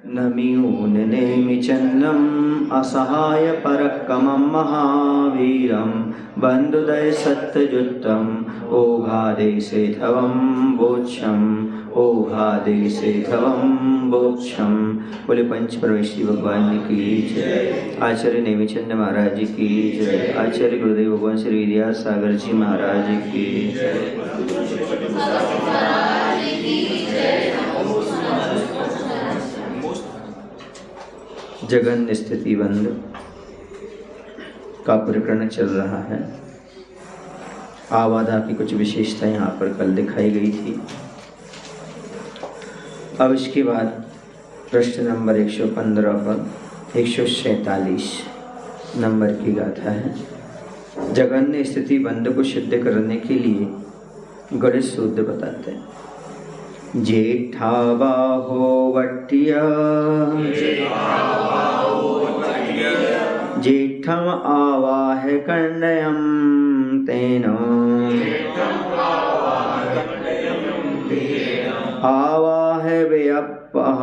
नमियूननेमि चन्नम् असहाय परक्कमं महावीरं बन्धुदय सत्यजुत्तम ओघादेशेथवं बोक्षम् ओघादेशेथवं बोक्षम्। बोले पंच परमेश्वरी भगवान की जय। आचार्य नेमिचंद महाराज की जय। आचार्य गुरुदेव भगवान श्री विद्यासागर जी महाराज की जय। जगन स्थिति बंध का प्रकरण चल रहा है। आवादा की कुछ विशेषता यहाँ पर कल दिखाई गई थी। अब इसके बाद प्रश्न नंबर 115 पर 147 नंबर की गाथा है। जगन्य स्थिति बंध को सिद्ध करने के लिए गणेश सूत्र बताते हैं। जेठा बाहो वट्टिया जेठम आवाह कंडयम तेन आवाह व्यपः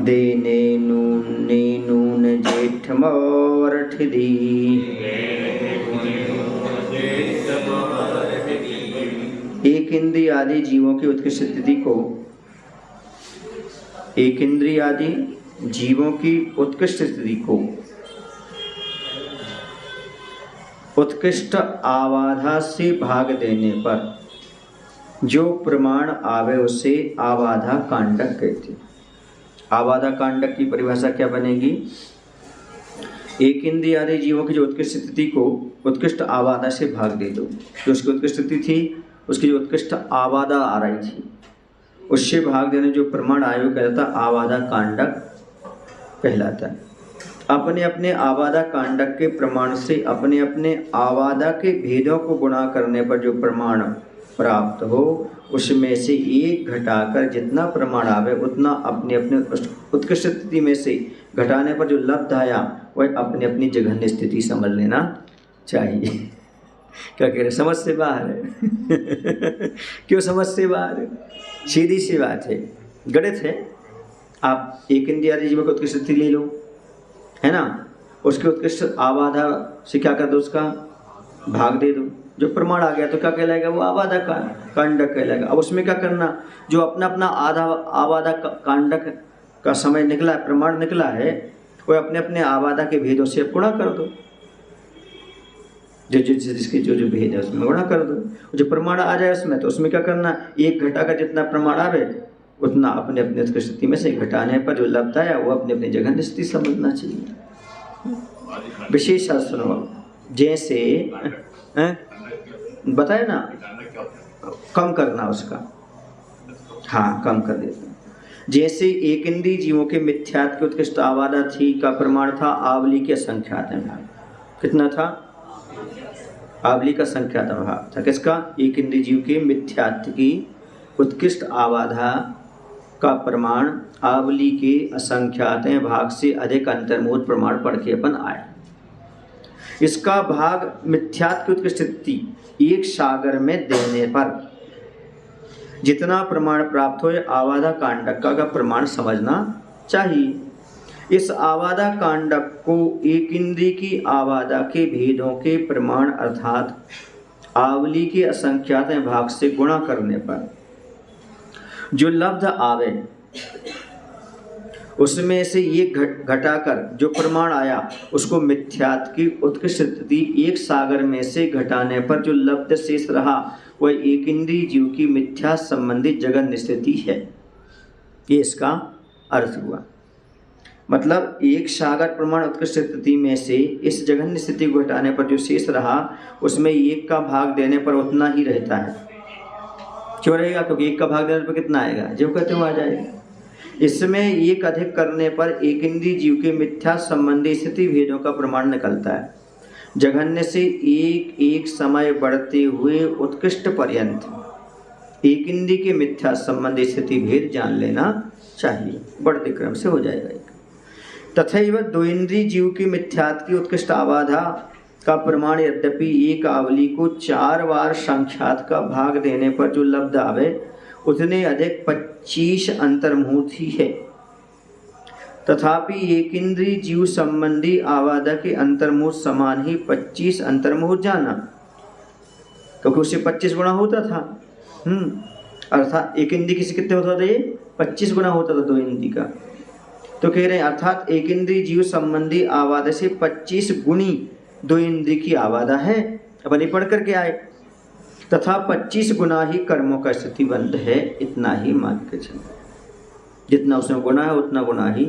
देने नून जेठमवर्ठिदी। एक इंद्रिय आदि जीवों की उत्कृष्ट स्थिति को एक इंद्रिय आदि जीवों की उत्कृष्ट स्थिति को उत्कृष्ट आवाधा से भाग देने पर जो प्रमाण आवे उसे आवाधा कांडक कहते हैं। आवाधा कांडक की परिभाषा क्या बनेगी? एक इंद्रिय आदि जीवों की जो उत्कृष्ट स्थिति को उत्कृष्ट आवाधा से भाग दे दो। जो उसकी उत्कृष्ट स्थिति थी, उसकी जो उत्कृष्ट आवादा आ रही थी, उससे भाग देने जो प्रमाण आए वो कहलाता आवादा कांडक कहलाता है। अपने अपने आवादा कांडक के प्रमाण से अपने अपने आवादा के भेदों को गुणा करने पर जो प्रमाण प्राप्त हो, उसमें से एक घटाकर जितना प्रमाण आवे उतना अपने अपने उत्कृष्ट स्थिति में से घटाने पर जो लब्ध आया वह अपनी अपनी जघन्य स्थिति समझ लेना चाहिए। क्या कह रहे? समझ से बाहर है। क्यों समझ से बाहर है? सीधी सी बात है, गणित है। आप एक इंद्रिय आदि जीव को उत्कृष्ट स्थिति ले लो, है ना, उसके उत्कृष्ट आवाधा से क्या कर दो, उसका भाग दे दो। जो प्रमाण आ गया तो क्या कहलाएगा? वो आवादा का कांडक कहलाएगा। अब उसमें क्या करना, जो अपना अपना आधा आवादा कांडक का समय निकला है, प्रमाण निकला है, वो अपने अपने आवादा के भेदों से गुणा कर दो। जिसके जो भेद है उसमें गुणा कर दो। जो प्रमाण आ जाए उसमें, तो उसमें क्या करना, एक घटा का जितना प्रमाण आवे उतना अपने अपने उत्कृष्ट स्थिति में से घटाने पर जो लब्ध आया वो अपने अपनी जघन्य स्थिति समझना चाहिए। विशेष सुनो, जैसे बताए ना, कम करना उसका, हाँ कम कर देता। जैसे एक इंद्रिय जीवों के मिथ्यात्व की उत्कृष्ट आवादा थी का प्रमाण था आवली के असंख्यात भाग। कितना था? आवली का संख्यात भाग था। किसका? एक इंद्रिय जीव के मिथ्यात्व की उत्कृष्ट आवाधा का प्रमाण आवली के असंख्यात भाग से अधिक अंतर्मुख प्रमाण पढ़ के अपन आए। इसका भाग मिथ्यात्व की उत्कृष्ट स्थिति एक सागर में देने पर जितना प्रमाण प्राप्त हो, आवादा कांडक का प्रमाण समझना चाहिए। इस आवादा कांडक को एक इंद्रिय की आवादा के भेदों के प्रमाण अर्थात आवली के असंख्यात भाग से गुणा करने पर जो लब्ध आवे उसमें से ये घटाकर जो प्रमाण आया उसको मिथ्यात्व की उत्कृष्ट स्थिति एक सागर में से घटाने पर जो लब्ध शेष रहा वह एक इंद्रिय जीव की मिथ्या संबंधित जगन्य स्थिति है। ये इसका अर्थ हुआ। मतलब एक सागर प्रमाण उत्कृष्ट स्थिति में से इस जघन्य स्थिति को घटाने पर जो शेष रहा उसमें एक का भाग देने पर उतना ही रहता है। क्यों रहेगा? क्योंकि एक का भाग देने पर कितना आएगा? जो कहते हो आ जाएगा। इसमें एक अधिक करने पर एक इंद्रिय जीव के मिथ्या संबंधी स्थिति भेदों का प्रमाण निकलता है। जघन्य से एक एक समय बढ़ते हुए उत्कृष्ट पर्यंत एक इंद्रिय के मिथ्या संबंधी स्थिति भेद जान लेना चाहिए। बढ़ते क्रम से हो जाएगा एक। तथैव दो इंद्रिय जीव की मिथ्यात्व की उत्कृष्ट आवाधा का प्रमाण यद्यपि एक आवली को 4 बार संख्यात का भाग देने पर जो लब्ध आवे उतने अधिक 25 अंतर्मुहूर्त ही है। तथापि एक इंद्रिय जीव संबंधी आवादा के अंतर्मुहूर्त समान ही 25 अंतर्मुहूर्त जाना, क्योंकि उससे 25 गुना होता था। अर्थात एक इंद्रिय किसी कितने होता था, ये 25 गुना होता था दो इंद्रिय का। तो कह रहे हैं अर्थात एक इंद्रिय जीव संबंधी आवादा से 25 गुनी दो इंद्रिय की आवादा है। अपन ये पढ़ करके आए, तथा 25 गुना ही कर्मों का स्थिति बंध है, इतना ही मान के चलो। जितना उसमें गुना है उतना गुना ही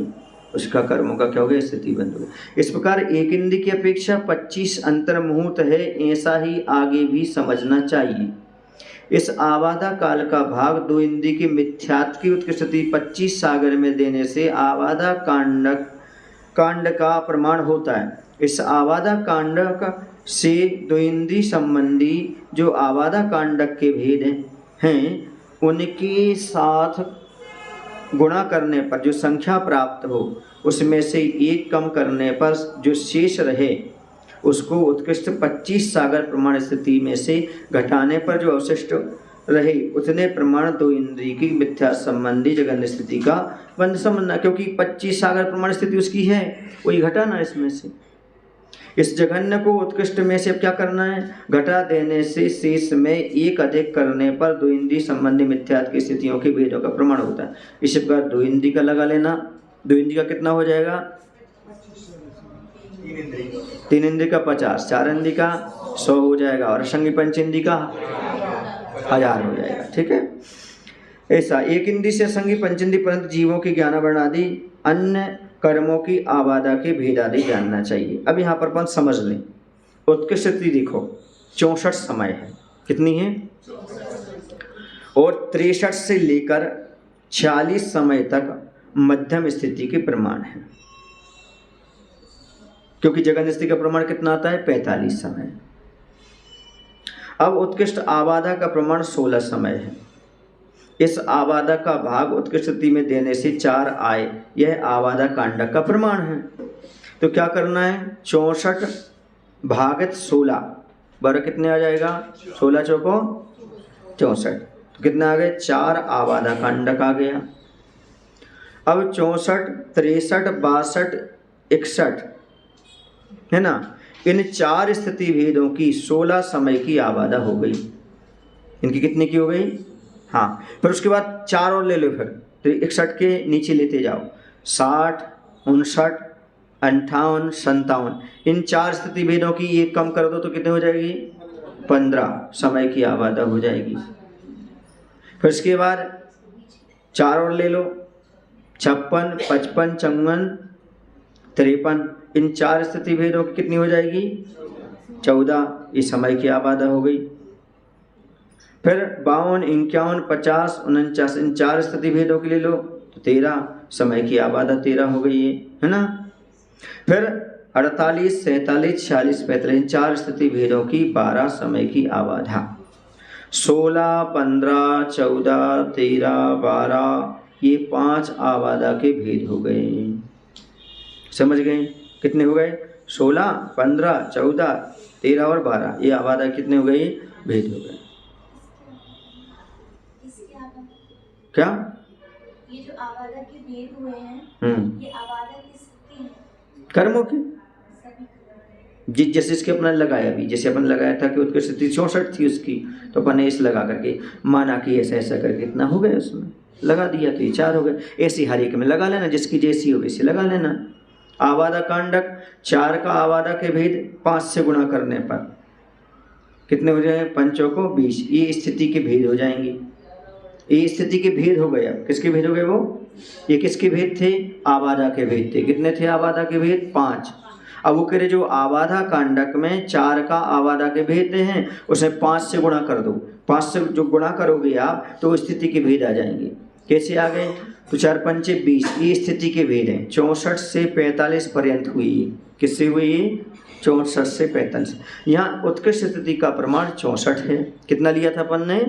उसका कर्मों का क्या हो गया, स्थिति बंध हो गया। इस प्रकार एक इंद्रिय की अपेक्षा 25 अंतर्मुहूर्त है, ऐसा ही आगे भी समझना चाहिए। इस आवादा काल का भाग दो इंद्रिय की मिथ्यात्व की उत्कृष्टि 25 सागर में देने से आवादा कांड का प्रमाण होता है। इस आवादा कांडक से दो इंद्रिय संबंधी जो आवादा कांडक के भेद हैं, उनके साथ गुणा करने पर जो संख्या प्राप्त हो, उसमें से एक कम करने पर जो शेष रहे उसको उत्कृष्ट 25 सागर प्रमाण स्थिति में से घटाने पर जो अवशिष्ट रहे उतने प्रमाण दो इंद्रिय की मिथ्या संबंधी जगन्य स्थिति का बंध समझना। क्योंकि 25 सागर प्रमाण स्थिति उसकी है, वही घटाना इसमें से। इस जघन्य को उत्कृष्ट में से अब क्या करना है, घटा देने से शेष में एक अधिक करने पर दो इंद्रिय संबंधी मिथ्यात्व की स्थितियों के भेदों का प्रमाण होता है। इसी प्रकार दो इंद्रिय का लगा लेना, दो इंद्रिय का कितना हो जाएगा, तीन इंद्रिय का 50, चार इंद्रिय का 100 हो जाएगा, और असंगी पंच इंद्रिय का 1000 हो जाएगा। ठीक है, ऐसा एक इंद्रिय से असंगी पंचेंद्रिय परंतु जीवों की ज्ञानावरण आदि अन्य कर्मों की आवादा के भेद आदि जानना चाहिए। अब यहाँ पर अपन समझ लें, उत्कृष्ट स्थिति देखो 64 समय है, कितनी है, और 63 से लेकर 46 समय तक मध्यम स्थिति के प्रमाण है। क्योंकि जगन्य स्थिति का प्रमाण कितना आता है, 45 समय। अब उत्कृष्ट आवादा का प्रमाण 16 समय है। इस आवादा का भाग उत्कृष्ट स्थिति में देने से 4 आए, यह आवादा कांडक का प्रमाण है। तो क्या करना है, 64 भागत 16 बराबर कितने आ जाएगा, 16 चौको 64, तो कितने आ गए, 4 आवादा कांडक आ गया। अब 64, 63, 62, 61 है ना, इन 4 स्थिति भेदों की 16 समय की आवादा हो गई। इनकी कितने की हो गई, हाँ। फिर उसके बाद 4 और ले लो, फिर तो 61 के नीचे लेते जाओ, 60, 59, 58, 57, इन 4 स्थिति भेदों की एक कम कर दो तो कितने हो जाएगी, 15 समय की आवादा हो जाएगी। फिर उसके बाद 4 और ले लो, 56, 55, 54, 53, इन 4 स्थिति भेदों की कितनी हो जाएगी, 14, इस समय की आबादा हो गई। फिर 52, 51, 50, 49, इन 4 स्थिति भेदों के ले लो तो 13, समय की आबादा 13 हो गई है ना। फिर 48, 47, 46, 45, इन 4 स्थिति भेदों की 12 समय की आबादा। 16, 15, 14, 13, 12, ये 5 आबादा के भेद हो गए। समझ गए, कितने हो गए, 16, 15, 14, 13 और 12, ये आबादा कितने हो गए, भेद हो गए। क्या ये जो आवादा के भेद हुए हैं, ये आवादा किसकी है, कर्मों की। जिस जैसे इसके अपना लगाया भी, जैसे अपन लगाया था कि उत्कृष्ट स्थिति 64 थी उसकी, तो अपन ने इस लगा करके माना कि ऐसा ऐसा करके इतना हो गया, उसमें लगा दिया तो ये 4 हो गए। ऐसी हर एक में लगा लेना, जिसकी जैसी हो वैसी लगा लेना। आवादा कांडक 4 का आवादा के भेद 5 से गुणा करने पर कितने हो जाए, 5 को 20, ये स्थिति के भेद हो जाएंगे। ये स्थिति के भेद हो गए। अब किसके भेद हो गए, वो ये किसके भेद थे, आवादा के भेद थे। कितने थे आवादा के भेद, 5। अब वो कह रहे जो आवादा कांडक में 4 का आवादा के भेद हैं, उसे 5 से गुणा कर दो। 5 से जो गुणा करोगे आप तो स्थिति के भेद आ जाएंगे। कैसे आ गए, तो 4 पंचे 20, ये स्थिति के भेद हैं। 64 से 45 पर्यंत हुई, किससे हुई, 64 से 45। यहाँ उत्कृष्ट स्थिति का प्रमाण 64 है। कितना लिया था अपन ने,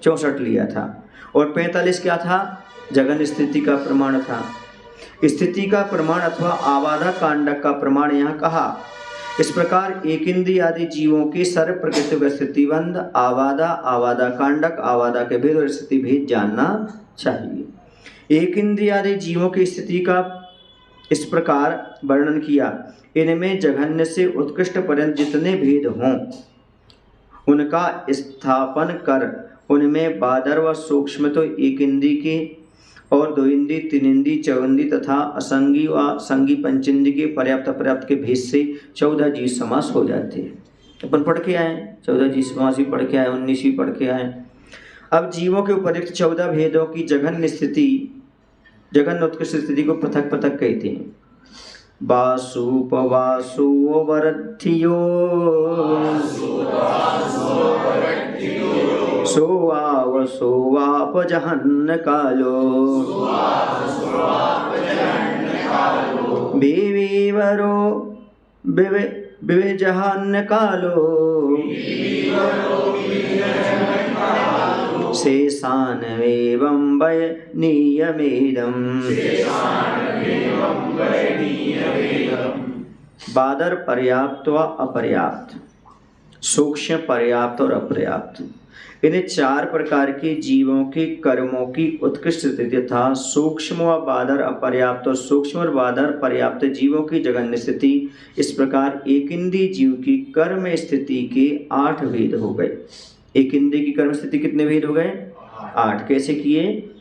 64 लिया था। और 45 क्या था, जगन स्थिति का प्रमाण था। स्थिति का प्रमाण अथवा आवादा कांडक का प्रमाण यहाँ कहा इस प्रकार एक इंद्रिय आदि जीवों की सर्व प्रकृति का स्थितिबंध आवादा, आवादा कांडक, आवादा के भेद और स्थिति भेद जानना चाहिए। एक इंद्रिय आदि जीवों की स्थिति का इस प्रकार वर्णन किया। इनमें जघन्य से उत्कृष्ट पर्यंत जितने भेद हों उनका स्थापन कर उनमें बादर व सूक्ष्म तो एक इंद्रिय के और दो इंद्रिय, तीन इंद्रिय, चौंद्रिय तथा असंगी व संगी पंचेंद्रिय के पर्याप्त अपर्याप्त के भेद से 14 जीव समास हो जाते हैं। अपन पढ़ के आए 14 जीव समास भी पढ़ के आए, 19 भी पढ़ के आए। अब जीवों के उपर्युक्त 14 भेदों की जघन्य स्थिति, जघन्य उत्कृष्ट स्थिति को पृथक पृथक कहते हैं। वासुपवासो वरथियो सोवाप जहन्न कालो विविवरो विविजहन्न कालो शेषानवेवं वै नियमेदम्। बादर पर्याप्त व अपर्याप्त, सूक्ष्म पर्याप्त और अपर्याप्त, इन्हें 4 प्रकार के जीवों के कर्मों की उत्कृष्ट स्थिति तथा सूक्ष्म व बादर अपर्याप्त और सूक्ष्म और बादर पर्याप्त जीवों की जघन्य स्थिति, इस प्रकार एक इंद्रिय जीव की कर्म स्थिति के 8 भेद हो गए। एक इंद्रिय की कर्म स्थिति कितने भेद हो गए? 8। कैसे किए?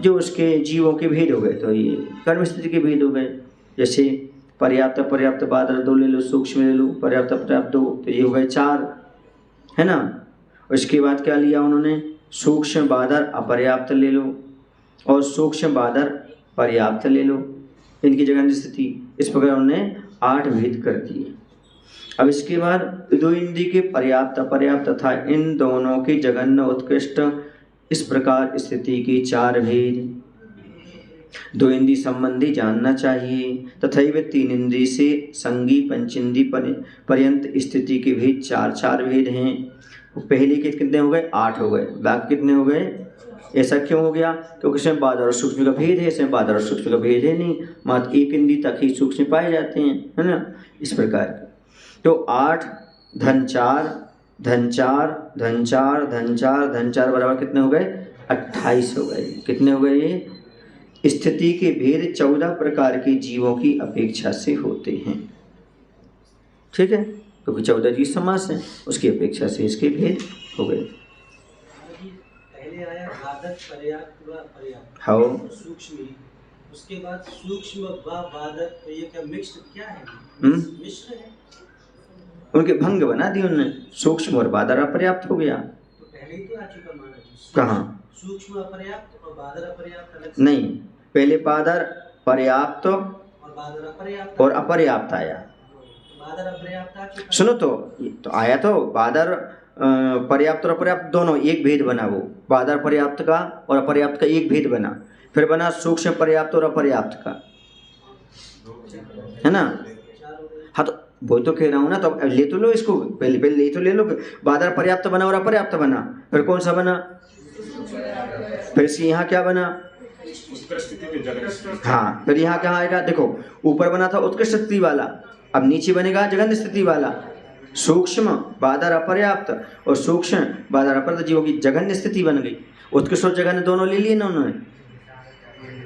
जो उसके जीवों के भेद हो गए, तो ये कर्म स्थिति के भेद हो गए। जैसे पर्याप्त पर्याप्त बादर 2 ले लो, सूक्ष्म ले लो, पर्याप्त पर्याप्त 2, तो ये हो गए 4, है ना। उसके बाद क्या लिया उन्होंने? सूक्ष्म बादर अपर्याप्त ले लो और सूक्ष्म बादर पर्याप्त ले लो, इनकी जगह स्थिति। इस प्रकार उन्होंने 8 भेद कर दिए। अब इसके बाद 2 इंद्रिय के पर्याप्त अपर्याप्त तथा इन दोनों की जघन्य उत्कृष्ट, इस प्रकार स्थिति की 4 भेद। 2 इंद्रिय संबंधी जानना चाहिए तथा वे 3 इंद्रिय से संगी पंचेंद्रिय पर्यंत स्थिति के भेद 4 भेद हैं। पहले के कितने हो गए? 8 हो गए। बाकी कितने हो गए? ऐसा क्यों हो गया? क्योंकि इसमें बादर और सूक्ष्म का भेद है, इसमें बादर और सूक्ष्म का भेद है नहीं, मात्र एक इंद्रिय तक ही सूक्ष्म पाए जाते हैं, है ना। इस प्रकार तो 8 धन 4 धन 4 धन 4 धन 4 धन 4 बराबर कितने हो गए? 28 हो गए। कितने हो गए? ये स्थिति के भेद 14 प्रकार के जीवों की अपेक्षा से होते हैं। ठीक है, क्योंकि 14 जीव समास है, उसकी अपेक्षा से इसके भेद हो गए। पहले आया बादर पर्याप्त व अपर्याप्त, हाँ, सूक्ष्म, उसके बाद सूक्ष्म व बादर, तो ये क्या मिक्स्ड क्या है? मिश्र है। उनके भंग बना दिए उन्होंने, सूक्ष्म और बादर अपर्याप्त हो गया। तो पहले ही तो आ चुका माना जी। कहाँ? सूक्ष्म अपर्याप्त और बादर अपर्याप्त अलग नहीं, पहले बादर पर्याप्त और बादर अपर्याप्त और अपर्याप्त आया। बादर अपर्याप्त आ चुका। सुनो तो आया तो बादर पर्याप्त और अपर्याप्त दोनों एक भेद बना, वो बादर पर्याप्त का और अपर्याप्त का एक भेद बना। फिर बना सूक्ष्म पर्याप्त और अपर्याप्त का, है ना। हाँ, तो वो तो कह रहा हूँ ना, तो ले तो लो इसको, पहले ले तो ले लो। बादर पर्याप्त बना और अपर्याप्त बना, फिर कौन सा बना? फिर से यहाँ क्या बना? हाँ, फिर यहाँ क्या आएगा? देखो, ऊपर बना था उत्कृष्ट स्थिति वाला, अब नीचे बनेगा जघन्य स्थिति वाला। सूक्ष्म बादर अपर्याप्त और सूक्ष्म बादर अपर्याप्त जीवों की जघन्य स्थिति बन गई। उत्कृष्ट और जघन्य दोनों ले लिए ना उन्होंने,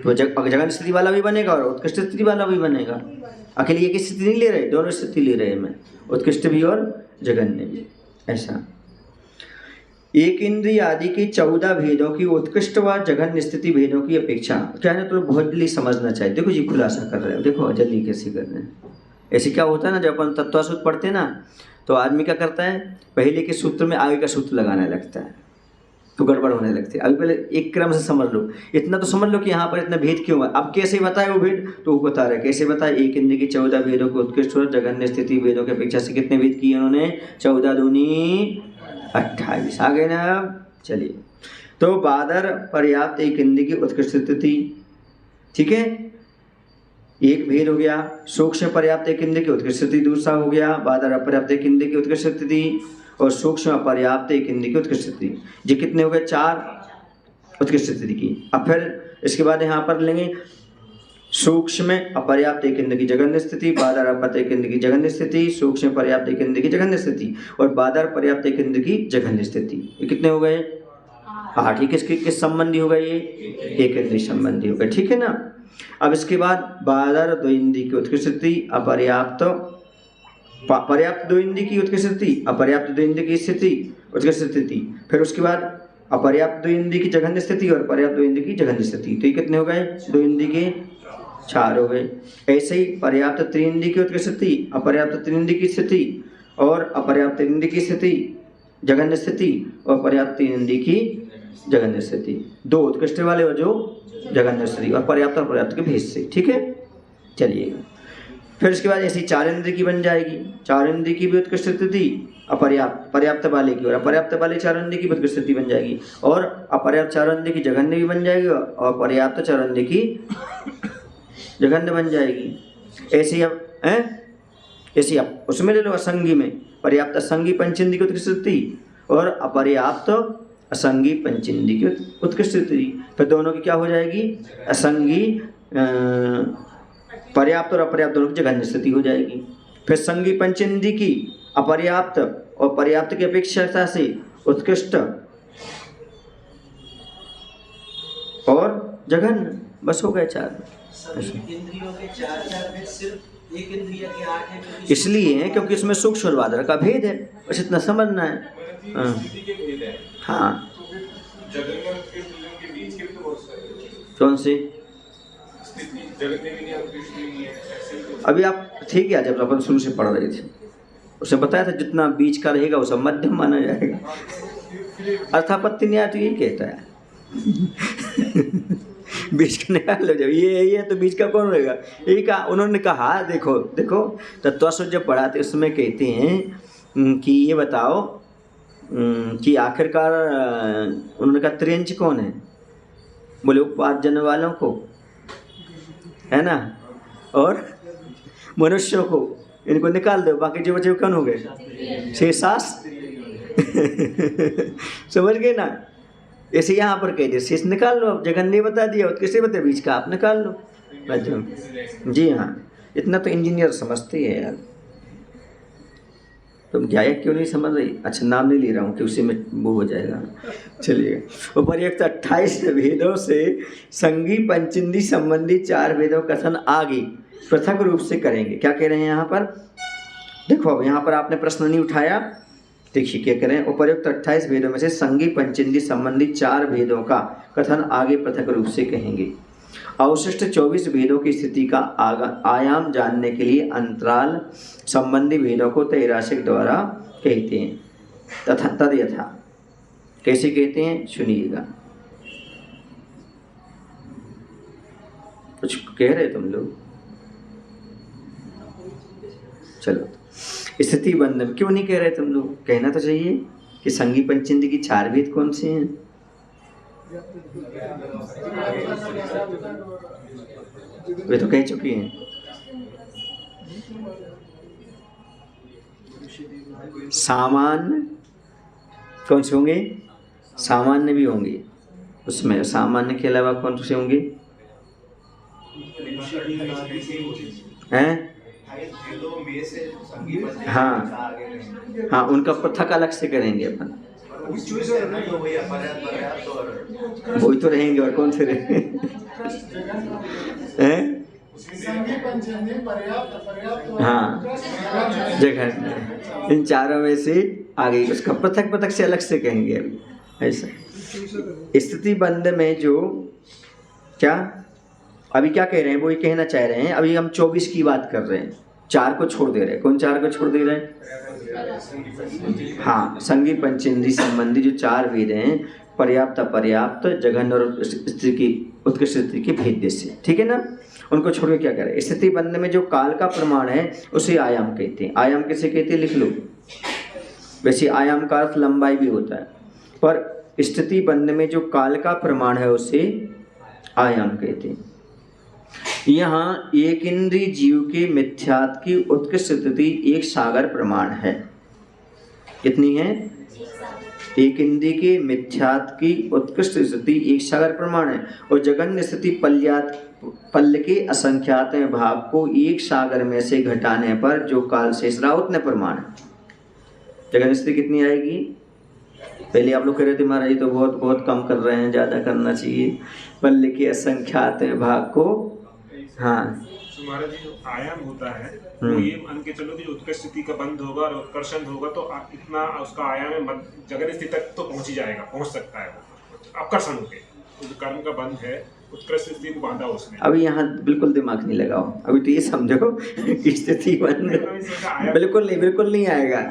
तो जघन्य स्थिति वाला भी बनेगा और उत्कृष्ट स्थिति वाला भी बनेगा। अकेले एक स्थिति नहीं ले रहे, दोनों स्थिति ले रहे हैं मैं, उत्कृष्ट भी और जघन्य भी। ऐसा एक इंद्रिय आदि के 14 भेदों की उत्कृष्ट व जघन्य स्थिति भेदों की अपेक्षा, क्या है तो बहुत जल्दी समझना चाहिए। देखो जी, खुलासा कर रहे हो, देखो जल्दी कैसे कर रहे हैं। ऐसे क्या होता है ना, जब अपन तत्वासूत्र पढ़ते हैं ना, तो आदमी क्या करता है, पहले के सूत्र में आगे का सूत्र लगाने लगता है, तो गड़बड़ होने लगती है। अभी पहले एक क्रम से समझ लो, इतना तो समझ लो कि यहाँ पर इतना भेद क्यों है। अब कैसे बताए वो भेद, तो वो बता रहे कैसे बताए। एक इंद्रिय की 14 भेदों को उत्कृष्ट और जघन्य स्थिति भेदों की अपेक्षा से कितने भेद किए उन्होंने? 14 दूनी 28। आ गए ना। चलिए, तो बादर पर्याप्त एक इंद्रिय की उत्कृष्ट स्थिति, ठीक है, एक भेद हो गया। सूक्ष्म पर्याप्त एक इंद्रिय की उत्कृष्ट स्थिति दूसरा हो गया। बादर अपर्याप्त एक इंद्रिय की उत्कृष्ट स्थिति और सूक्ष्म पर्याप्त एक इंद्रिय की उत्कृष्ट स्थिति, ये कितने हो गए? 4 उत्कृष्ट स्थिति की। अब फिर इसके बाद यहाँ पर लेंगे सूक्ष्म अपर्याप्त एक इंद्र की जघन्य स्थिति, बादर अपर्याप्त एक इंद्र की जघन्य स्थिति, सूक्ष्म पर्याप्त एक इंद्र की जघन्य स्थिति और बादर पर्याप्त एक इंद्र की जघन्य स्थिति। ये कितने हो गए? 8। ये किस संबंधी हो गए? ये एक इंद्रिय संबंधी हो गए, ठीक है ना। अब इसके बाद बादर दो इंद्रिय की उत्कृष्ट स्थिति, अपर्याप्त पर्याप्त दो इंद्रिय की उत्कृष्ट स्थिति, अपर्याप्त दो इंद्रिय की स्थिति उत्कृष्ट स्थिति, फिर उसके बाद अपर्याप्त दो इंद्रिय की जघन्य स्थिति और पर्याप्त दो इंद्रिय की जघन्य स्थिति। तो ये कितने हो गए? 2 इंद्रिय के 4 हो गए। ऐसे ही पर्याप्त त्रिइंद्रिय की उत्कृष्ट स्थिति, अपर्याप्त त्रिइंद्रिय की स्थिति और अपर्याप्त इंद्रिय की स्थिति जघन्य स्थिति और पर्याप्त त्रिइंद्रिय की जघन्य स्थिति। 2 उत्कृष्ट वाले और जो जघन्य स्थिति और पर्याप्त और पर्याप्त के भेद से, ठीक है। चलिए फिर उसके बाद ऐसी 4 इंद्रिय की बन जाएगी। 4 इंद्रिय की भी उत्कृष्ट स्थिति अपर्याप्त, पर्याप्त वाले की और अपर्याप्त वाले 4 इंद्रिय की भी उत्कृष्ट स्थिति बन जाएगी और अपर्याप्त 4 इंद्रिय की जघन्य भी बन जाएगी और पर्याप्त 4 इंद्रिय की जघन्य बन जाएगी। ऐसे अब उसमें ले लो असंगी में पर्याप्त असंगी पंचेंद्रिय की उत्कृष्ट स्थिति और अपर्याप्त असंगी पंचेंद्रिय की उत्कृष्ट स्थिति। फिर दोनों की क्या हो जाएगी? असंगी पर्याप्त और अपर्याप्त दोनों की जघन्य स्थिति हो जाएगी। फिर संगी पंचेंद्रिय की अपर्याप्त और पर्याप्त की अपेक्षा से उत्कृष्ट और जघन्य, बस हो गए 4। इंद्रियों के 4 में सिर्फ एक इंद्रिय के 8 है, इसलिए है क्योंकि इसमें सूक्ष्म और बादर का भेद है, बस इतना समझना है। हाँ कौन सी अभी आप ठीक है, जब अपन शुरू से पढ़ रहे थे उसे बताया था जितना बीच का रहेगा वो सब मध्यम माना जाएगा। अर्थापत्ति न्याय तो यही कहता है बीच का न्याय लो, जब ये है तो बीच का कौन रहेगा? यही कहा उन्होंने। कहा देखो तत्वसुध जब पढ़ाते उसमें कहते हैं कि ये बताओ कि आखिरकार उन्होंने कहा त्रियंच कौन है? बोले उपार्जन वालों को, है ना, और मनुष्यों को, इनको निकाल दो, बाकी जो बचे कौन हो गए? शेषास समझ गए ना। ऐसे यहाँ पर कह दिया शेष निकाल लो, अब जघन्य बता दिया और किसे बता बीच का आप निकाल लो। जी हाँ, इतना तो इंजीनियर समझते हैं यार, तुम गायक क्यों नहीं समझ रही? अच्छा नाम नहीं ले रहा हूँ कि उसी में वो हो जाएगा। चलिए उपर्युक्त 28 भेदों से संगी पंचेंद्रिय संबंधी 4 भेदों का कथन आगे पृथक रूप से करेंगे। क्या कह रहे हैं यहाँ पर? देखो अब यहाँ पर आपने प्रश्न नहीं उठाया, देखिए क्या कह रहे हैं। उपर्युक्त 28 भेदों में से संगी पंचेंद्रिय संबंधी 4 भेदों का कथन आगे पृथक रूप से कहेंगे। अवशिष्ट 24 भेदों की स्थिति का आयाम जानने के लिए अंतराल संबंधी भेदों को त्रैराशिक द्वारा कहते हैं। तथा तद यथा कैसे कहते हैं सुनिएगा। कुछ कह रहे तुम लोग? चलो स्थिति बंधन क्यों नहीं कह रहे तुम लोग? कहना तो चाहिए कि संगी पंचेंद्रिय की 4 भेद कौन से हैं? वे तो कह चुकी हैं। सामान्य कौन से होंगे? सामान्य भी होंगे उसमें। सामान्य के अलावा कौन से होंगे? हैं? हाँ उनका पृथक अलग से करेंगे अपन। वही तो रहेंगे और कौन से रहेंगे? हाँ जगह इन 4 में से आगे उसका पृथक पृथक से अलग से कहेंगे अभी। ऐसा स्थिति बंध में जो क्या अभी क्या कह रहे हैं वो ये कहना चाह रहे हैं। अभी हम 24 की बात कर रहे हैं, 4 को छोड़ दे रहे हैं। कौन 4 को छोड़ दे रहे हैं? हाँ संगी पंचेंद्रिय संबंधी जो 4 भेद हैं, पर्याप्त अपर्याप्त जघन्य और स्थिति की उत्कृष्ट स्थिति के भेद से, ठीक है ना, उनको छोड़ के क्या करें। स्थिति बंध में जो काल का प्रमाण है उसे आयाम कहते हैं। आयाम किसे कहते हैं लिख लो। वैसे आयाम का अर्थ लंबाई भी होता है, पर स्थिति बंध में जो काल का प्रमाण है उसे आयाम कहते हैं। यहाँ एक इंद्रिय जीव के मिथ्यात्व की उत्कृष्ट स्थिति एक सागर प्रमाण है। कितनी है? एक इंद्रिय के मिथ्यात्व की उत्कृष्ट स्थिति एक सागर प्रमाण है, और जगन्य स्थिति पल्ल के असंख्यात भाग को एक सागर में से घटाने पर जो काल शेष रहा उतने प्रमाण है। जगन्य स्थिति कितनी आएगी? पहले आप लोग कह रहे थे महाराज तो बहुत बहुत कम कर रहे हैं, ज़्यादा करना चाहिए। पल्ल के असंख्यात भाग को, हाँ महाराज जी जो आयाम होता है वो ये मान के चलो कि जो उत्कर्ष स्थिति का बंध होगा और उत्कर्षण होगा तो इतना उसका आयाम है जगन स्थिति तक तो पहुंच ही जाएगा, पहुंच सकता है वो आकर्षण होके। तो जो कर्म का बंध है उत्कृष्ट स्थिति को बांधा उसने। अभी यहाँ बिल्कुल दिमाग नहीं लगाओ, अभी तो ये समझो कि स्थिति बंध बिल्कुल नहीं आएगा।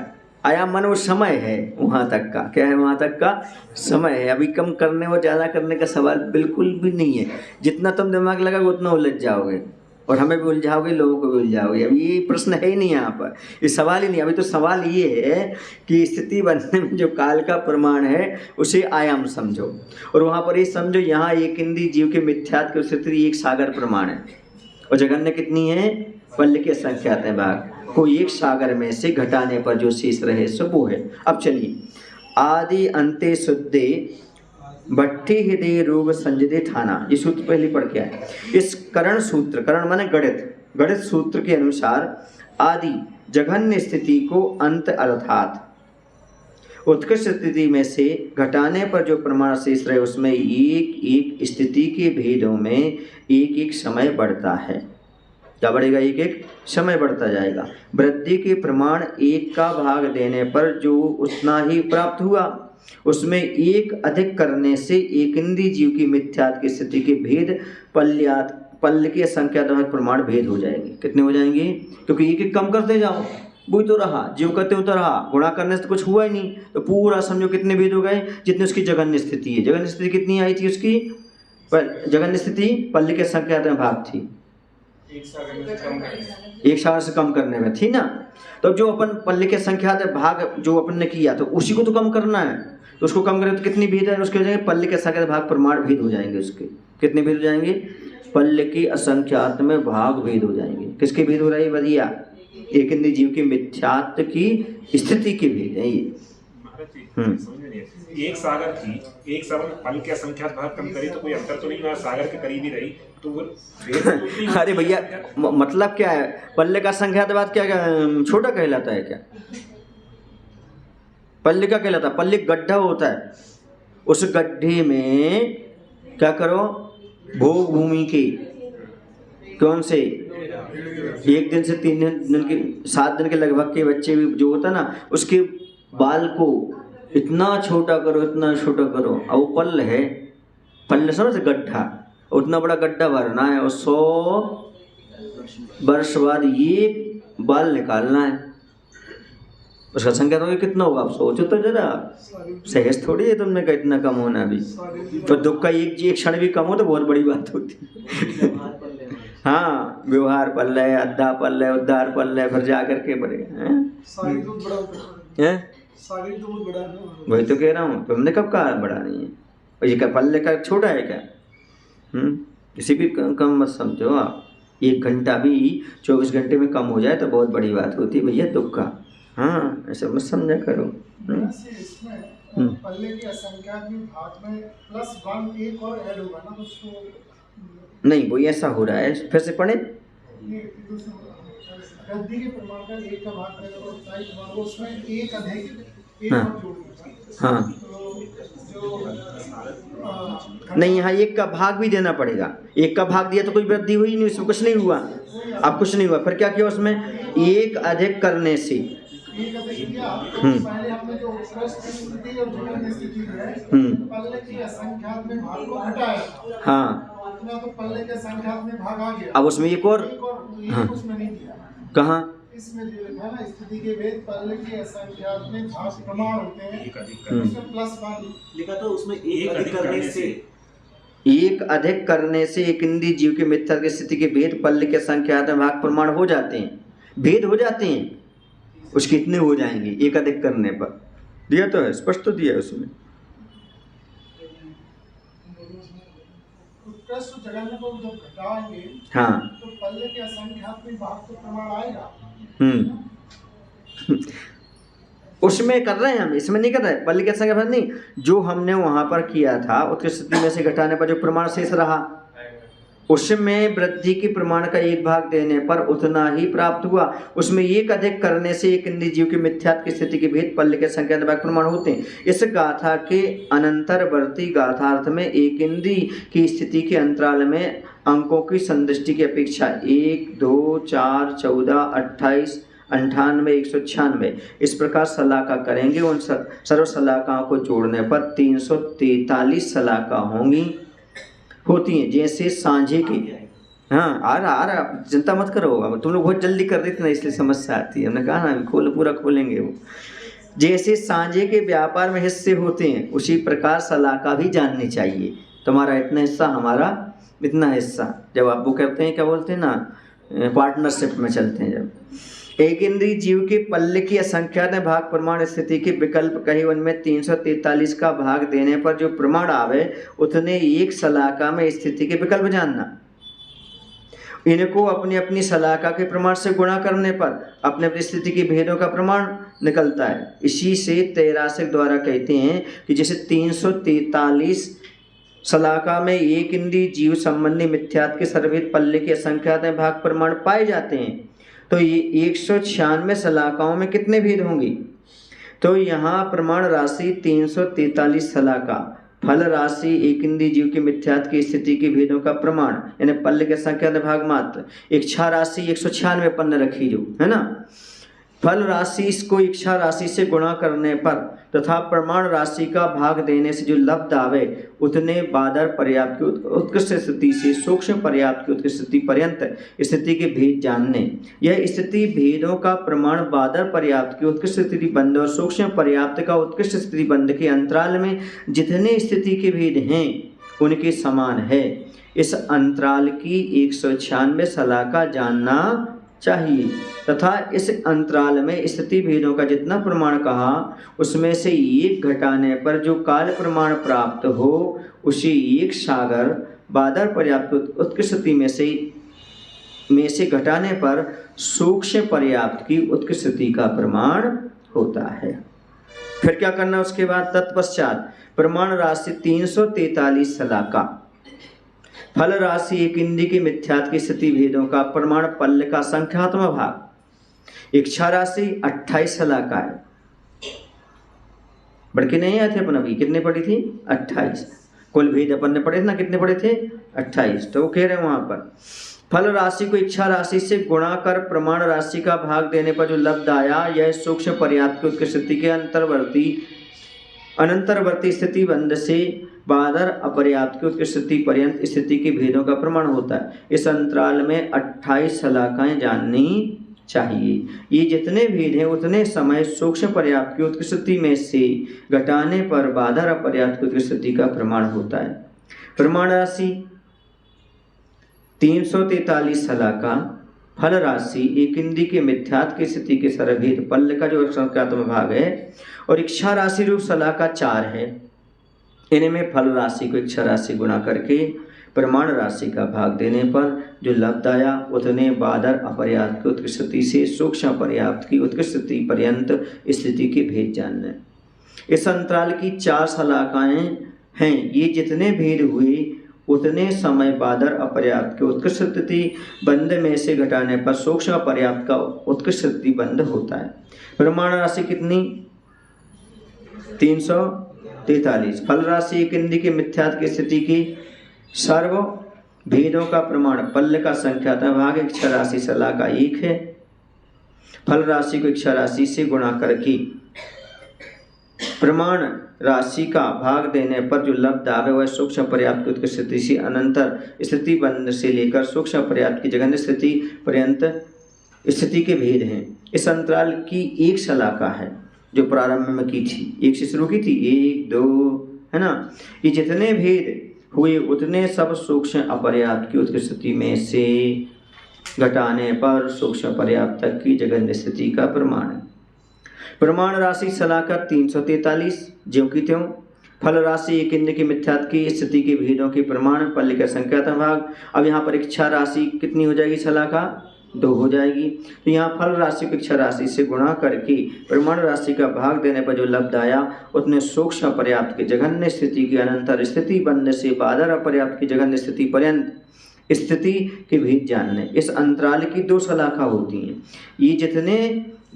आयाम मन वो समय है वहाँ तक का, क्या है वहाँ तक का समय है। अभी कम करने और ज़्यादा करने का सवाल बिल्कुल भी नहीं है। जितना तुम दिमाग लगाओगे उतना उलझ जाओगे, और हमें भी उलझाओगे, लोगों को भी उलझाओगे। अभी ये प्रश्न है ही नहीं यहाँ पर, ये सवाल ही नहीं। अभी तो सवाल ये है कि स्थिति बनने में जो काल का प्रमाण है उसे आयाम समझो, और वहाँ पर ये समझो यहाँ एक इंद्रिय जीव के मिथ्यात्व की स्थिति एक सागर प्रमाण है, और जगन्य कितनी है? पल्ल के असंख्यात भाग को एक सागर में से घटाने पर जो शेष रहे सो वो है। अब चलिए, आदि अंते शुद्धे भट्टी हृदय रोग संजदे ठाना, ये सूत्र पहले पढ़ के आए। इस करण सूत्र, करण माने गणित सूत्र के अनुसार आदि जघन्य स्थिति को अंत अर्थात उत्कृष्ट स्थिति में से घटाने पर जो प्रमाण शेष रहे उसमें एक एक स्थिति के भेदों में एक एक समय बढ़ता है। क्या बढ़ेगा? एक एक समय बढ़ता जाएगा। वृद्धि के प्रमाण एक का भाग देने पर जो उतना ही प्राप्त हुआ, उसमें एक अधिक करने से एक इंद्रिय जीव की मिथ्यात्व की स्थिति के भेद पल्ल के संख्यात प्रमाण भेद हो जाएंगे। कितने हो जाएंगे? क्योंकि एक एक कम करते जाओ, वही तो रहा, जीव करते हो तो रहा, गुणा करने से तो कुछ हुआ ही नहीं। तो पूरा समझो कितने भेद हो गए? जितनी उसकी जगन्य स्थिति है। जगन्य स्थिति कितनी आई थी उसकी? जगन्य स्थिति पल्ल के संख्यात में भाग थी, एक सागर से कम करने में थी ना। तो जो अपन पल्ले के संख्यात भाग जो अपन ने किया तो उसी को तो कम करना है, तो उसको कम करें तो कितनी भेद है उसके हो जाएंगे? पल्ले के संख्यात भाग प्रमाण भेद हो जाएंगे उसके। कितने भेद हो जाएंगे? पल्ले के असंख्यात में भाग भेद हो जाएंगे। किसके भेद हो रहा है? बढ़िया, एक इंद्रिय जीव की मिथ्यात्व की स्थिति के भेद है ये। एक सागर थी, एक सागर पल के असंख्यात भाग कम करी तो कोई अंतर तो नहीं हुआ, सागर के करीब ही रही तो वो अरे भैया मतलब क्या है? पल्ले का संख्यात भाग क्या छोटा कहलाता है क्या? पल्ले का कहलाता है? पल्ले गड्ढा होता है, उस गड्ढे में क्या करो? भोग भूमि के कौन से 1 दिन से 3 दिन के 7 दिन के लगभग के बच्चे भी जो होता ना, उसके बाल को इतना छोटा करो, इतना छोटा करो। और वो पल्ल है, पल्ल समझ से गड्ढा, उतना बड़ा गड्ढा भरना है और 100 वर्ष बाद ये बाल निकालना है। उसका संख्या तो कितना होगा? आप सोचो तो जरा, सहज थोड़ी है तुमने का इतना कम होना भी। तो दुख का एक क्षण भी कम हो तो बहुत बड़ी बात होती है। हाँ, व्यवहार पल है, अद्धा पल है, उद्धार पल है, फिर जा करके बढ़ेगा। वही तो कह रहा हूँ, तुमने कब कहा बड़ा नहीं है? और ये क्या पल्ले का छोटा है क्या? किसी भी कम मत समझो आप। 1 घंटा भी 24 घंटे में कम हो जाए तो बहुत बड़ी बात होती है भैया, दुख का। हाँ, ऐसा मत समझा करो। पल्ले के असंख्यात में भाग में +1 एक और ऐड होगा ना, उसको नहीं वो ऐसा हो रहा है। फिर से पढ़े। वृद्धि के प्रमाण का 1 का भाग करेगा तो 27 भाग, उसमें एक अधिक एक और जोड़ेगा। हाँ, नहीं यहाँ 1 का भाग भी देना पड़ेगा। 1 का भाग दिया तो कोई वृद्धि हुई नहीं, उसमें कुछ नहीं हुआ। अब कुछ नहीं हुआ, फिर क्या किया उसमें? एक अधिक करने से पहले हमने जो स्थिति और जगन्य स्थिति है, पल्ले के असंख्यात में भाग को हटाया। हाँ, इतना तो पल्ले के संख्यात में भाग आ गया। अब उसमें एक और हाँ, उसमें नहीं दिया। कहाँ? इसमें जो लिखा ना, स्थिति के भेद पल्ले के असंख्यात में भाग प्रमाण होते हैं, उसमें +1 लिखा तो उसमें एक अधिक करने से, एक अधिक करने से एक इंद्रिय जीव के मिथ्या की स्थिति के भेद पल्ले के संख्यात में भाग प्रमाण हो जाते हैं, भेद हो जाते हैं। उसके कितने हो जाएंगे एक अधिक करने पर? दिया तो है, स्पष्ट तो दिया है उसमें। उत्कृष्ट जगन्य को जब घटाएंगे, हाँ, तो पल्ले के असंख्यात में भाग तो प्रमाण आएगा। उसमें कर रहे हैं हम, इसमें नहीं कर रहे। पल्ल के संख्या नहीं, जो हमने वहां पर किया था उत्कृष्ट स्थिति में से घटाने पर जो प्रमाण शेष रहा उसमें वृद्धि की प्रमाण का 1 भाग देने पर उतना ही प्राप्त हुआ। उसमें एक अधिक करने से एक इंद्रिय जीव की मिथ्यात्व की स्थिति के भेद पल्ल के संख्या भाग प्रमाण होते हैं। इस गाथा के अनंतरवर्ती गाथार्थ में एक इंद्रिय की स्थिति के अंतराल में अंकों की संदृष्टि की अपेक्षा 1, 2, 4, 14, 28, 98, 196 इस प्रकार सलाका करेंगे। उन सर्व सलाकाओं को जोड़ने पर 343 सलाका होती हैं। जैसे सांझे की, हाँ आ रहा चिंता मत करो, अब तुम लोग बहुत जल्दी कर रहे थे ना इसलिए समस्या आती है। हमने कहा ना पूरा खोलेंगे वो। जैसे सांझे के व्यापार में हिस्से होते हैं उसी प्रकार सलाका भी जाननी चाहिए। तुम्हारा इतना हिस्सा, हमारा इतना हिस्सा। जब आप वो करते हैं क्या बोलते हैं ना, पार्टनरशिप में चलते हैं। जब एक इंद्रिय जीव के पल्ल की असंख्यात भाग प्रमाण स्थिति के विकल्प कही, उनमें 343 का भाग देने पर जो प्रमाण आवे उतने एक सलाका में स्थिति के विकल्प जानना। इनको अपनी अपनी सलाका के प्रमाण से गुणा करने पर अपने अपनी स्थिति के भेदों का प्रमाण निकलता है। इसी से तैरासिक द्वारा कहते हैं कि जैसे 343 सलाका में एक इंद्रिय जीव संबंधी मिथ्यात्व के सर्वभेद पल्ले के असंख्यात भाग प्रमाण पाए जाते हैं, तो ये 196 सलाकाओं में कितने भेद होंगे? तो यहाँ प्रमाण राशि 343 सलाका, फल राशि एक इंद्रिय जीव के मिथ्यात्व की स्थिति के भेदों का प्रमाण यानी पल्ल के संख्यात भाग मात्र, इच्छा राशि 196 पन्न रखी जो है ना, फल राशि इसको इच्छा राशि से गुणा करने पर तथा प्रमाण राशि का भाग देने से जो लब्ध आवे उतने बादर पर्याप्त की उत्कृष्ट स्थिति से सूक्ष्म पर्याप्त की उत्कृष्ट स्थिति पर्यंत स्थिति के भेद जानने। यह स्थिति भेदों का प्रमाण बादर पर्याप्त की उत्कृष्ट स्थिति बंध और सूक्ष्म पर्याप्त का उत्कृष्ट स्थिति बंध के अंतराल में जितने स्थिति के भेद हैं उनके समान है। इस अंतराल की 196 सलाका जानना चाहिए तथा इस अंतराल में स्थिति भेदों का जितना प्रमाण कहा उसमें से एक घटाने पर जो काल प्रमाण प्राप्त हो उसी एक सागर बादर पर्याप्त उत्कृष्ट स्थिति में से घटाने पर सूक्ष्म पर्याप्त की उत्कृष्ट स्थिति का प्रमाण होता है। फिर क्या करना उसके बाद? तत्पश्चात प्रमाण राशि 343 सलाका, फल राशि एक इंद्रिय के मिथ्यात्व की स्थिति भेदों का प्रमाण पल्ल का संख्यात्मक भाग, इच्छा राशि 28 सलाका है। बढ़ के नहीं आए थे अपन, अभी कितने पढ़ी थी? 28। कुल भेद अपन ने पढ़े थे ना, कितने पढ़े थे? 28। तो वो कह रहे हैं वहां पर फल राशि को इच्छा राशि से गुणा कर प्रमाण राशि का भाग देने पर जो लब्ध आया यह सूक्ष्म पर्याप्त की उत्कृष्ट स्थिति के अनंतरवर्ती स्थिति बंध से बादर अपर्याप्त की उत्कृष्ट स्थिति पर्यंत स्थिति के भेदों का प्रमाण होता है। इस अंतराल में 28 सलाकाएं जाननी चाहिए। ये जितने भेद हैं उतने समय सूक्ष्म पर्याप्त की उत्कृष्ट स्थिति में से घटाने पर बादर अपर्याप्त की उत्कृष्ट स्थिति का प्रमाण होता है। प्रमाण राशि 343 सलाका, फल राशि एक इंद्रिय के मिथ्यात्व की स्थिति के सर्वभेद पल्ल का जो संख्यात्मक भाग है और इच्छा राशि रूप सलाका 4 है। इनमें फल राशि को इच्छा राशि गुणा करके प्रमाण राशि का भाग देने पर जो लब्ध आया उतने बादर अपर्याप्त की उत्कृष्ट स्थिति से सूक्ष्म पर्याप्त की उत्कृष्ट स्थिति पर्यंत स्थिति के भेद जानना। इस अंतराल की 4 सलाकाएं हैं। ये जितने भेद हुए उतने समय बादर अपर्याप्त के उत्कृष्ट स्थिति बंध में से घटाने पर सूक्ष्म पर्याप्त का उत्कृष्ट स्थिति बंध होता है। प्रमाण राशि कितनी? 343। फल राशि एक इंद्रिय के मिथ्यात्व की स्थिति की सर्व भेदों का प्रमाण पल्ल का संख्यात्मक भाग इच्छा राशि सलाका 1 है। फल राशि को इच्छा राशि से गुणा करके प्रमाण राशि का भाग देने पर जो लब्ध आवे वह सूक्ष्म पर्याप्त की उत्कृष्ट स्थिति से अनंतर स्थिति बंध से लेकर सूक्ष्म पर्याप्त की जघन्य स्थिति पर्यंत स्थिति के भेद हैं। इस अंतराल की 1 सलाका है जो प्रारंभ में की थी, 1 से शुरू की थी, 1, 2 है ना। ये जितने भेद हुए उतने सब सूक्ष्म अपर्याप्त की उत्कृष्ट स्थिति में से घटाने पर सूक्ष्म पर्याप्त तक की जघन्य स्थिति का प्रमाण है। प्रमाण राशि सलाका 343 ज्यों की त्यों। फल राशि एक इंद्रिय की मिथ्यात्व की स्थिति के भेदों के प्रमाण पल्ल का संख्यात्मक भाग। अब यहाँ पर इच्छा राशि कितनी हो जाएगी? सलाका 2 हो जाएगी। तो यहाँ फल राशि को इच्छा राशि से गुणा करके प्रमाण राशि का भाग देने पर जो लब्ध आया उतने सूक्ष्म अपर्याप्त की जघन्य स्थिति की अनंतर स्थिति बंध से बादर अपर्याप्त की जघन्य स्थिति पर्यंत स्थिति के भेद जानने। इस अंतराल की 2 शलाखा होती हैं। ये जितने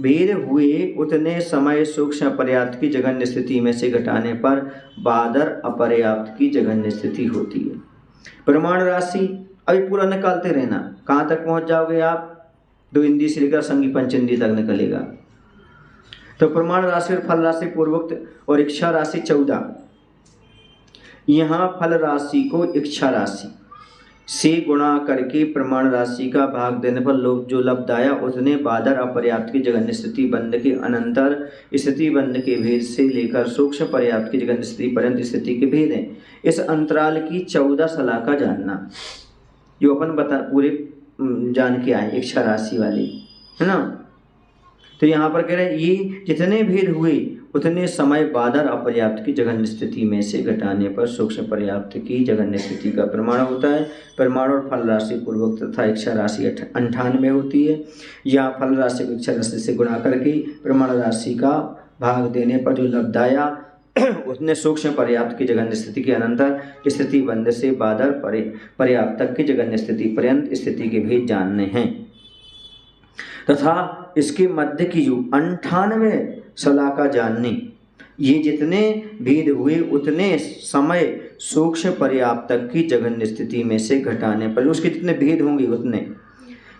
भेद हुए उतने समय सूक्ष्म अपर्याप्त की जघन्य स्थिति में से घटाने पर बादर अपर्याप्त की जघन्य स्थिति होती है। प्रमाण राशि अभी पूरा निकालते रहना, कहाँ तक पहुँच जाओगे आप? 2 इंद्रिय से लेकर संगी पंचेंद्रिय तक निकलेगा। तो प्रमाण राशि और फल राशि पूर्वोक्त और इच्छा राशि 14। यहाँ फल राशि को इच्छा राशि से गुणा करके प्रमाण राशि का भाग देने पर लोग जो लब्ध आया उसने बादर अपर्याप्त की जघन्य स्थिति बंध के अनंतर स्थिति बंध के भेद से लेकर सूक्ष्म पर्याप्त की जघन्य स्थिति पर्यंत स्थिति के भेद हैं। इस अंतराल की 14 शलाखा जानना, जो अपन पूरे जान के आए इच्छा राशि वाली, है ना। तो यहाँ पर कह रहे हैं ये जितने भेद हुए उतने समय बादर अपर्याप्त की जघन्य स्थिति में से घटाने पर सूक्ष्म पर्याप्त की जघन्य स्थिति का प्रमाण होता है। प्रमाण और फल राशि पूर्वक तथा इच्छा राशि 98 होती है। या फल राशि को इच्छा राशि से गुणा करके प्रमाण राशि का भाग देने पर जो लब्ध आया उसने सूक्ष्म पर्याप्त की जघन्य स्थिति के अनंतर स्थिति बंध से बादर पर्याप्त तक की जघन्य स्थिति पर्यंत स्थिति के भेद जानने हैं तथा इसके मध्य की जो 98 शलाखा जाननी। ये जितने भेद हुए उतने समय सूक्ष्म पर्याप्त तक की जघन्य स्थिति में से घटाने पर, उसके जितने भेद होंगे उतने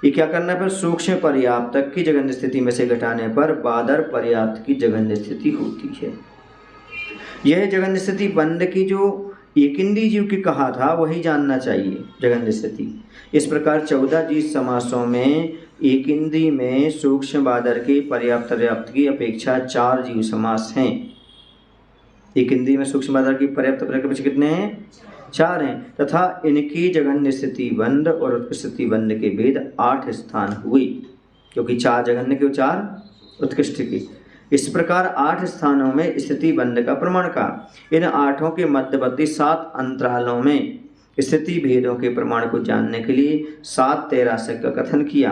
ये क्या करना पर सूक्ष्म पर्याप्त तक की जघन्य स्थिति में से घटाने पर बादर पर्याप्त की जघन्य स्थिति होती है। यह जघन्य स्थिति बंध की जो एक इंद्रिय जीव की कहा था वही जानना चाहिए जघन्य स्थिति। इस प्रकार 14 जीव समासों में एक इंद्रिय में सूक्ष्म बादर के पर्याप्त पर्याप्त की अपेक्षा 4 जीव समास हैं। एक इंद्रिय में सूक्ष्म बादर की पर्याप्त पर्याप्त कितने हैं? 4 हैं। तथा इनकी जघन्य स्थिति बंध और उत्कृष्ट स्थिति बंध के भेद 8 स्थान हुए, क्योंकि 4 जघन्य के 4 उत्कृष्ट की। इस प्रकार 8 स्थानों में स्थिति बंध का प्रमाण का। इन 8 के मध्यवर्ती 7 अंतरालों में स्थिति भेदों के प्रमाण को जानने के लिए 7 तैरासक का कथन किया।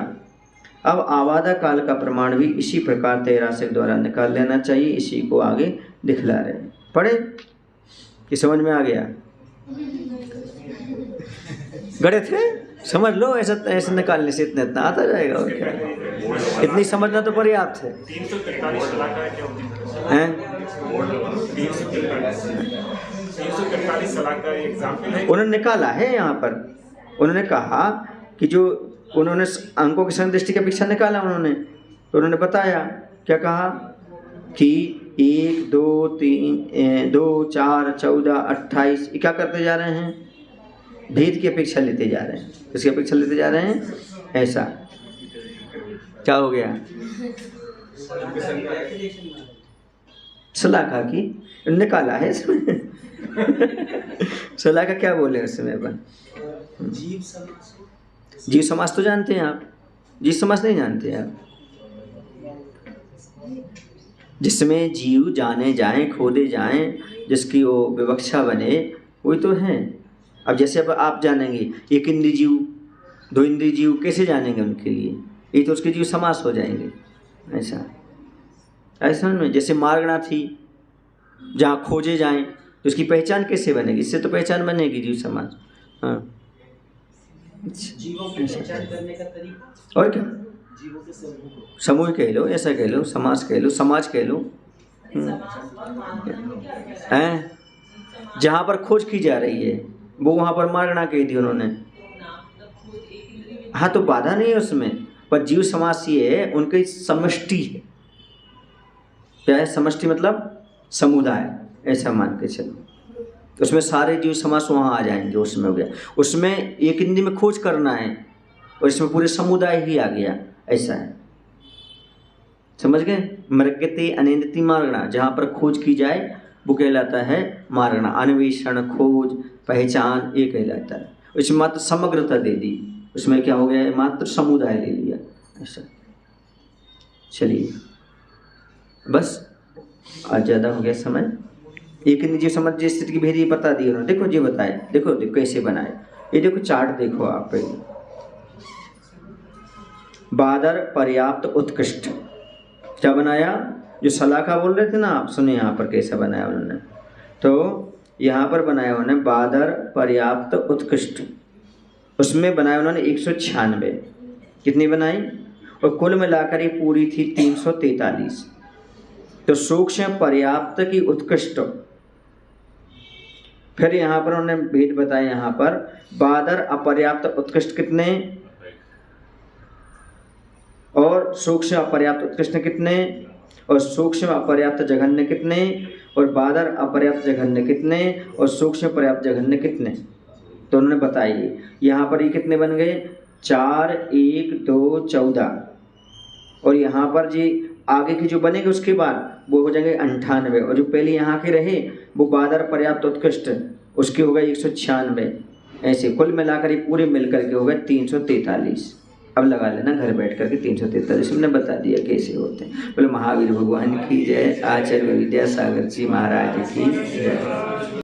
अब आवादा काल का प्रमाण भी इसी प्रकार तैरासक द्वारा निकाल लेना चाहिए। इसी को आगे दिखला रहे हैं। पढ़े कि समझ में आ गया? गड़े थे? समझ लो, ऐसा निकालने से इतना आता जाएगा और क्या। इतनी समझना तो पर्याप्त है। 343 शलाका एग्जाम्पल है। उन्होंने निकाला है यहाँ पर। उन्होंने कहा कि जो उन्होंने अंकों की संदृष्टि की अपेक्षा निकाला उन्होंने, तो उन्होंने बताया क्या कहा कि 1 2 3 2 4 14 28 क्या करते जा रहे हैं? भेद की अपेक्षा लेते जा रहे हैं। किसकी अपेक्षा लेते जा रहे हैं? ऐसा क्या हो गया? शलाका की निकाला है इसमें। शलाका क्या बोले उसमें अपन? जीव समास तो जानते हैं आप, जीव समास नहीं जानते हैं आप? जिसमें जीव जाने जाएं, खोदे जाएं, जिसकी वो विवक्षा बने, वही तो है। अब जैसे अब आप जानेंगे एक इंद्रिय जीव, 2 इंद्रिय जीव कैसे जानेंगे? उनके लिए ये तो उसके जीव समास हो जाएंगे। ऐसा में जैसे मार्गणा थी, जहाँ खोजे जाएं तो उसकी पहचान कैसे बनेगी? इससे तो पहचान बनेगी जीव समास। हाँ, जीवों की पहचान करने का तरीका और क्या? जीवों के समूह कह लो, ऐसा कह लो, समाज कह लो, समाज कह लो। हैं जहाँ पर खोज की जा रही है वो वहाँ पर मारना कह दी उन्होंने। हाँ, तो बाधा नहीं है उसमें, पर जीव समास ये है उनकी समष्टि है। क्या है समष्टि? मतलब समुदाय, ऐसा मान के चलो। उसमें सारे जीव समास वहाँ आ जाएंगे। उसमें हो गया, उसमें एक इंद्रिय में खोज करना है और इसमें पूरे समुदाय ही आ गया, ऐसा है। समझ गए? मृगते अनिंदति मार्गणा, जहाँ पर खोज की जाए वो कहलाता है मार्गणा। अन्वेषण, खोज, पहचान, ये कहलाता है। उसमें मात्र समग्रता दे दी, उसमें क्या हो गया? मात्र समुदाय ले लिया, ऐसा। चलिए बस, आज ज़्यादा हो गया समय। एक निजी समझ स्थिति की भेद ये बता दी उन्होंने। देखो जी बताए, देखो कैसे बनाए। ये देखो चार्ट देखो आप पहले। बादर पर्याप्त उत्कृष्ट। क्या बनाया? जो सलाखा बोल रहे थे ना आप, सुनिए यहाँ पर कैसा बनाया उन्होंने। तो यहाँ पर बनाया उन्होंने बादर पर्याप्त उत्कृष्ट, उसमें बनाया उन्होंने 196। कितनी बनाई? और कुल मिलाकर ये पूरी थी 343। तो सूक्ष्म पर्याप्त की उत्कृष्ट। फिर यहाँ पर उन्होंने भेद बताया, यहाँ पर बादर अपर्याप्त उत्कृष्ट कितने और सूक्ष्म अपर्याप्त उत्कृष्ट कितने, और सूक्ष्म अपर्याप्त जघन्य कितने, और बादर अपर्याप्त जघन्य कितने, और सूक्ष्म पर्याप्त जघन्य कितने। तो उन्होंने बताइए यहाँ पर ये कितने बन गए? 4, 1, 2, 14। और यहाँ पर जी आगे की जो बनेगी उसके बाद वो हो जाएंगे 98, और जो पहले यहाँ के रहे वो बादर पर्याप्त उत्कृष्ट, उसके हो गए 196। ऐसे कुल मिलाकर ये पूरे मिलकर के हो गए 343। अब लगा लेना घर बैठ करके 343। हमने बता दिया कैसे होते हैं। बोले महावीर भगवान की जय, आचार्य विद्यासागर जी महाराज की जय।